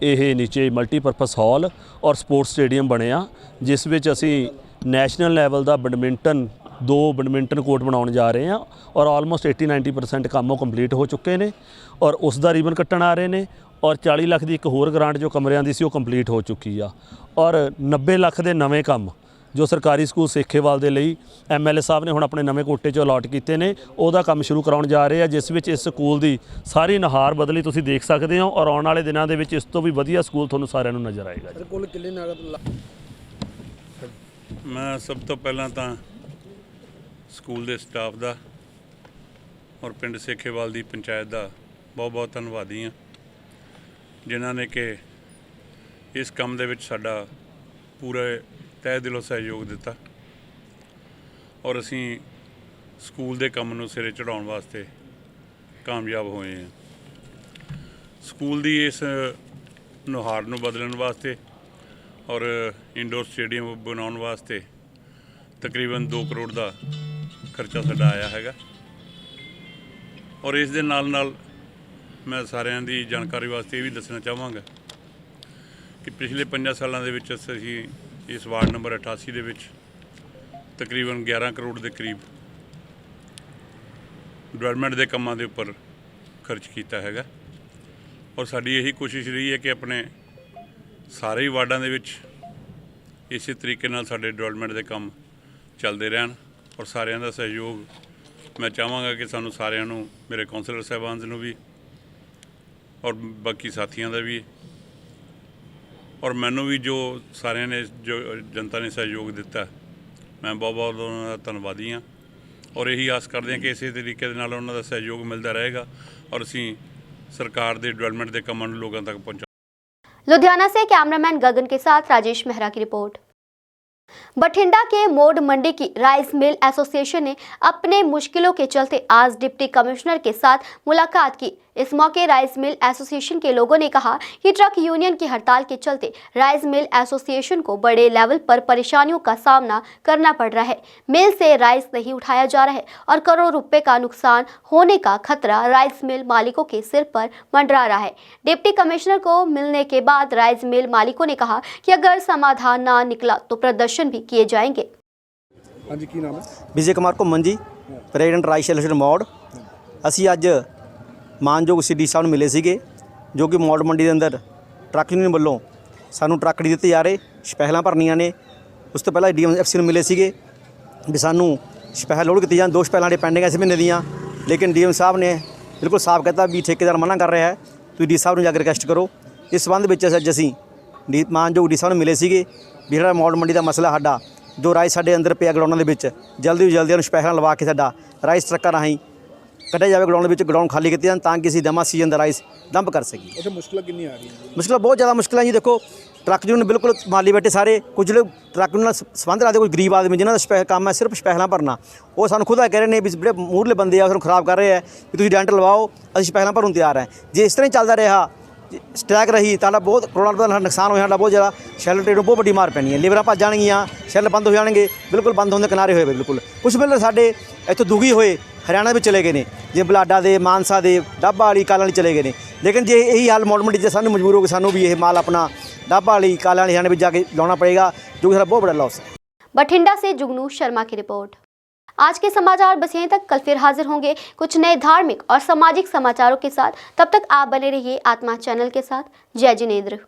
ਇਹ ਨੀਚੇ ਮਲਟੀਪਰਪਸ ਹਾਲ ਔਰ ਸਪੋਰਟਸ ਸਟੇਡੀਅਮ ਬਣਿਆ, ਜਿਸ ਵਿੱਚ ਅਸੀਂ ਨੈਸ਼ਨਲ ਲੈਵਲ ਦਾ ਬੈਡਮਿੰਟਨ 2 ਬੈਡਮਿੰਟਨ ਕੋਰਟ ਬਣਾਉਣ ਜਾ ਰਹੇ ਹਾਂ ਔਰ ਆਲਮੋਸਟ 80-90% ਕੰਮ ਉਹ ਕੰਪਲੀਟ ਹੋ ਚੁੱਕੇ ਨੇ ਔਰ ਉਸ ਦਾ ਰੀਬਨ ਕੱਟਣ ਆ ਰਹੇ ਨੇ ਔਰ 40 ਲੱਖ ਦੀ ਇੱਕ ਹੋਰ ਗ੍ਰਾਂਟ ਜੋ ਕਮਰਿਆਂ ਦੀ ਸੀ ਉਹ ਕੰਪਲੀਟ ਹੋ ਚੁੱਕੀ ਆ ਔਰ 90 ਲੱਖ ਦੇ ਨਵੇਂ ਕੰਮ ਜੋ ਸਰਕਾਰੀ ਸਕੂਲ ਸੇਖੇਵਾਲ ਦੇ ਲਈ ਐਮਐਲਏ ਸਾਹਿਬ ਨੇ ਹੁਣ ਆਪਣੇ ਨਵੇਂ ਕੋਟੇ 'ਚੋਂ ਅਲਾਟ ਕੀਤੇ ਨੇ, ਉਹਦਾ ਕੰਮ ਸ਼ੁਰੂ ਕਰਾਉਣ ਜਾ ਰਹੇ ਆ, ਜਿਸ ਵਿੱਚ ਇਸ ਸਕੂਲ ਦੀ ਸਾਰੀ ਨੁਹਾਰ ਬਦਲੀ ਤੁਸੀਂ ਦੇਖ ਸਕਦੇ ਹੋ ਔਰ ਆਉਣ ਵਾਲੇ ਦਿਨਾਂ ਦੇ ਵਿੱਚ ਇਸ ਤੋਂ ਵੀ ਵਧੀਆ ਸਕੂਲ ਤੁਹਾਨੂੰ ਸਾਰਿਆਂ ਨੂੰ ਨਜ਼ਰ ਆਏਗਾ। ਮੈਂ ਸਭ ਤੋਂ ਪਹਿਲਾਂ ਤਾਂ ਸਕੂਲ ਦੇ ਸਟਾਫ ਦਾ ਔਰ ਪਿੰਡ ਸੇਖੇਵਾਲ ਦੀ ਪੰਚਾਇਤ ਦਾ ਬਹੁਤ ਬਹੁਤ ਧੰਨਵਾਦੀ ਹਾਂ, ਜਿਨ੍ਹਾਂ ਨੇ ਕਿ ਇਸ ਕੰਮ ਦੇ ਵਿੱਚ ਸਾਡਾ ਪੂਰੇ ਤਹਿ ਦਿਲੋਂ ਸਹਿਯੋਗ ਦਿੱਤਾ ਔਰ ਅਸੀਂ ਸਕੂਲ ਦੇ ਕੰਮ ਨੂੰ ਸਿਰੇ ਚੜਾਉਣ ਵਾਸਤੇ ਕਾਮਯਾਬ ਹੋਏ ਹਾਂ। ਸਕੂਲ ਦੀ ਇਸ ਨੁਹਾਰ ਨੂੰ ਬਦਲਣ ਵਾਸਤੇ ਔਰ ਇੰਡੋਰ ਸਟੇਡੀਅਮ ਬਣਾਉਣ ਵਾਸਤੇ ਤਕਰੀਬਨ 2 ਕਰੋੜ ਦਾ ਖਰਚਾ ਸਾਡਾ ਆਇਆ ਹੈਗਾ ਔਰ ਇਸ ਦੇ ਨਾਲ ਨਾਲ ਮੈਂ ਸਾਰਿਆਂ ਦੀ ਜਾਣਕਾਰੀ ਵਾਸਤੇ ਇਹ ਵੀ ਦੱਸਣਾ ਚਾਹਾਂਗਾ ਕਿ ਪਿਛਲੇ 5 ਸਾਲਾਂ ਦੇ ਵਿੱਚ ਅਸੀਂ ਇਸ ਵਾਰਡ ਨੰਬਰ 88 ਦੇ ਵਿੱਚ ਤਕਰੀਬਨ 11 ਕਰੋੜ ਦੇ ਕਰੀਬ ਡਿਵੈਲਪਮੈਂਟ ਦੇ ਕੰਮਾਂ ਦੇ ਉੱਪਰ ਖਰਚ ਕੀਤਾ ਹੈਗਾ ਔਰ ਸਾਡੀ ਇਹੀ ਕੋਸ਼ਿਸ਼ ਰਹੀ ਹੈ ਕਿ ਆਪਣੇ ਸਾਰੇ ਹੀ ਵਾਰਡਾਂ ਦੇ ਵਿੱਚ ਇਸੇ ਤਰੀਕੇ ਨਾਲ ਸਾਡੇ ਡਿਵੈਲਪਮੈਂਟ ਦੇ ਕੰਮ ਚੱਲਦੇ ਰਹਿਣ ਔਰ ਸਾਰਿਆਂ ਦਾ ਸਹਿਯੋਗ ਮੈਂ ਚਾਹਾਂਗਾ ਕਿ ਸਾਨੂੰ ਸਾਰਿਆਂ ਨੂੰ, ਮੇਰੇ ਕੌਂਸਲਰ ਸਾਹਿਬਾਨ ਨੂੰ ਵੀ ਔਰ ਬਾਕੀ ਸਾਥੀਆਂ ਦਾ ਵੀ ਔਰ ਮੈਨੂੰ ਵੀ ਜੋ ਸਾਰਿਆਂ ਨੇ ਜੋ ਜਨਤਾ ਨੇ ਸਹਿਯੋਗ ਦਿੱਤਾ, ਮੈਂ ਬਹੁਤ ਬਹੁਤ ਉਹਨਾਂ ਦਾ ਧੰਨਵਾਦੀ ਹਾਂ ਔਰ ਇਹੀ ਆਸ ਕਰਦੇ ਹਾਂ ਕਿ ਇਸੇ ਤਰੀਕੇ ਦੇ ਨਾਲ ਉਹਨਾਂ ਦਾ ਸਹਿਯੋਗ ਮਿਲਦਾ ਰਹੇਗਾ ਔਰ ਅਸੀਂ सरकार के डेवलपमेंट के कमां लोगों तक पहुँचा। लुधियाना से कैमरामैन गगन के साथ राजेश मेहरा की रिपोर्ट। बठिंडा के मोड मंडी की राइस मिल एसोसिएशन ने अपने मुश्किलों के चलते आज डिप्टी कमिश्नर के साथ मुलाकात की। इस मौके राइस मिल एसोसिएशन के लोगों ने कहा कि ट्रक यूनियन की हड़ताल के चलते राइस मिल एसोसिएशन को बड़े लेवल पर परेशानियों का सामना करना पड़ रहा है। मिल से राइस नहीं उठाया जा रहा है और करोड़ों रुपए का नुकसान होने का खतरा राइस मिल मालिकों के सिर पर मंडरा रहा है। डिप्टी कमिश्नर को मिलने के बाद राइस मिल मालिकों ने कहा कि अगर समाधान ना निकला तो प्रदर्शन भी किए जाएंगे। हाँ जी, की नाम है? विजय कुमार घुम्मन जी, प्रेसिडेंट राइस एसोसिएशन मौड़। असी अज मानयोग सी डी साहब ਨੂੰ ਮਿਲੇ ਸੀਗੇ ਜੋ ਕਿ ਮੌੜ ਮੰਡੀ ਦੇ ਅੰਦਰ ਟਰੱਕ ਯੂਨੀਅਨ ਵੱਲੋਂ ਸਾਨੂੰ ਟਰੱਕ ਨਹੀਂ ਦਿੱਤੇ ਜਾ ਰਹੇ, ਸਪੈਸ਼ਲਾਂ ਭਰਨੀਆਂ ਨੇ। ਉਸ ਤੋਂ ਪਹਿਲਾਂ ਡੀਐਮਐਫਸੀ ਨੂੰ ਮਿਲੇ ਸੀਗੇ ਵੀ ਸਾਨੂੰ ਸਪੈਸ਼ਲ ਲੋਡ ਕੀਤੀ ਜਾਣ, 2 ਸਪੈਸ਼ਲਾਂ ਦੇ ਪੈਂਡਿੰਗ ਇਸ ਮਹੀਨੇ ਦੀਆਂ, ਲੇਕਿਨ ਡੀਐਮ ਸਾਹਿਬ ਨੇ ਬਿਲਕੁਲ ਸਾਫ਼ ਕਹਿਤਾ ਵੀ ਠੇਕੇਦਾਰ ਮਨਾ ਕਰ ਰਿਹਾ ਹੈ, ਤੁਸੀਂ ਡੀ ਸਾਹਿਬ ਨੂੰ ਜਾ ਕੇ ਰਿਕਵੈਸਟ ਕਰੋ। ਇਸ ਸੰਬੰਧ ਵਿੱਚ ਅੱਜ ਅਸੀਂ ਮਾਨयोग ਡੀ ਸਾਹਿਬ ਨੂੰ ਮਿਲੇ ਸੀਗੇ ਵੀ ਜਿਹੜਾ ਮੌੜ ਮੰਡੀ ਦਾ ਮਸਲਾ ਸਾਡਾ ਜੋ ਰਾਈਸ ਸਾਡੇ ਅੰਦਰ ਪਿਆ ਗਰਾਊਂਡਾਂ ਦੇ ਵਿੱਚ ਜਲਦੀ ਤੋਂ ਜਲਦੀ ਉਹਨੂੰ ਸਪੈਸ਼ਲਾਂ ਲਵਾ ਕੇ ਸਾਡਾ ਰਾਈਸ ਟਰੱਕਾਂ ਰਾਹੀਂ ਕੱਢਿਆ ਜਾਵੇ ਗਰਾਊਂਡ ਵਿੱਚ, ਗਰਾਊਂਡ ਖਾਲੀ ਕੀਤੇ ਜਾਣ ਤਾਂ ਕਿ ਅਸੀਂ ਦਮਾ ਸੀਜ਼ਨ ਦਾ ਰਾਈਸ ਡੰਪ ਕਰ ਸਕੀਏ। ਅੱਛਾ, ਮੁਸ਼ਕਲਾਂ ਕਿੰਨੀ ਆ ਰਹੀਆਂ? ਮੁਸ਼ਕਲਾਂ ਬਹੁਤ ਜ਼ਿਆਦਾ ਮੁਸ਼ਕਲਾਂ ਜੀ। ਦੇਖੋ ਟਰੱਕ ਯੂਨੀਅਨ ਬਿਲਕੁਲ ਮਾਲੀ ਬੈਠੇ ਸਾਰੇ, ਕੁਝ ਜਿਹੜੇ ਟਰੱਕ ਯੂਨੀਅਨ ਨਾਲ ਸੰਬੰਧ ਰੱਖਦੇ ਕੋਈ ਗਰੀਬ ਆਦਮੀ ਜਿਨ੍ਹਾਂ ਦਾ ਕੰਮ ਹੈ ਸਿਰਫ ਸਪੈਸ਼ਲਾਂ ਭਰਨਾ, ਉਹ ਸਾਨੂੰ ਖੁਦ ਆ ਕਹਿ ਰਹੇ ਨੇ ਵੀ ਜਿਹੜੇ ਮੂਹਰਲੇ ਬੰਦੇ ਆ ਸਾਨੂੰ ਖਰਾਬ ਕਰ ਰਹੇ ਆ ਵੀ ਤੁਸੀਂ ਡੈਂਟ ਲਵਾਓ, ਅਸੀਂ ਸਪੈਸ਼ਲਾਂ ਭਰਨ ਨੂੰ ਤਿਆਰ ਹੈ। ਜੇ ਇਸ ਤਰ੍ਹਾਂ ਹੀ ਚੱਲਦਾ ਰਿਹਾ ਸਟ੍ਰੈਕ ਰਹੀ ਤਾਂ ਸਾਡਾ ਬਹੁਤ ਕਰੋੜਾਂ ਰੁਪਏ ਦਾ ਨੁਕਸਾਨ ਹੋਇਆ, ਸਾਡਾ ਬਹੁਤ ਜ਼ਿਆਦਾ ਸ਼ੈਲ ਟ੍ਰੇਡ ਨੂੰ ਬਹੁਤ ਵੱਡੀ ਮਾਰ ਪੈਣੀ ਹੈ। ਲੇਬਰਾਂ ਭੱਜ ਜਾਣਗੀਆਂ, ਸ਼ੈਲ ਬੰਦ ਹੋ ਜਾਣਗੇ, ਬਿਲਕੁਲ ਬੰਦ ਹੋਣ ਦੇ ਕਿਨਾਰੇ ਹੋਏ ਬਿਲਕੁਲ। ਕੁਛ ਮਿਲਰ ਸਾਡੇ ਇੱਥੋਂ ਦੁਖੀ ਹੋਏ ਹਰਿਆਣਾ ਵਿੱਚ ਚਲੇ ਗਏ ਨੇ, ਜੇ ਬਲਾਡਾ ਦੇ, ਮਾਨਸਾ ਦੇ, ਡੱਬਾ ਵਾਲੀ, ਕਾਲਾਂ ਵਾਲੀ ਚਲੇ ਗਏ ਨੇ। ਲੇਕਿਨ ਜੇ ਇਹੀ ਹਾਲ ਮੌੜ ਮੰਡੀ 'ਚ ਸਾਨੂੰ ਮਜਬੂਰ ਹੋ ਕੇ ਸਾਨੂੰ ਵੀ ਇਹ ਮਾਲ ਆਪਣਾ ਡੱਬਾ ਵਾਲੀ, ਕਾਲਾਂ ਵਾਲੀ ਹਰਿਆਣੇ ਵਿੱਚ ਜਾ ਕੇ ਲਾਉਣਾ पड़ेगा, जो कि सारा बहुत बड़ा लॉस है। बठिंडा से जुगनू शर्मा की रिपोर्ट। आज के समाचार बस यहीं तक, कल फिर हाजिर होंगे कुछ नए धार्मिक और सामाजिक समाचारों के साथ। तब तक आप बने रहिए आत्मा चैनल के साथ। जय जिनेंद्र।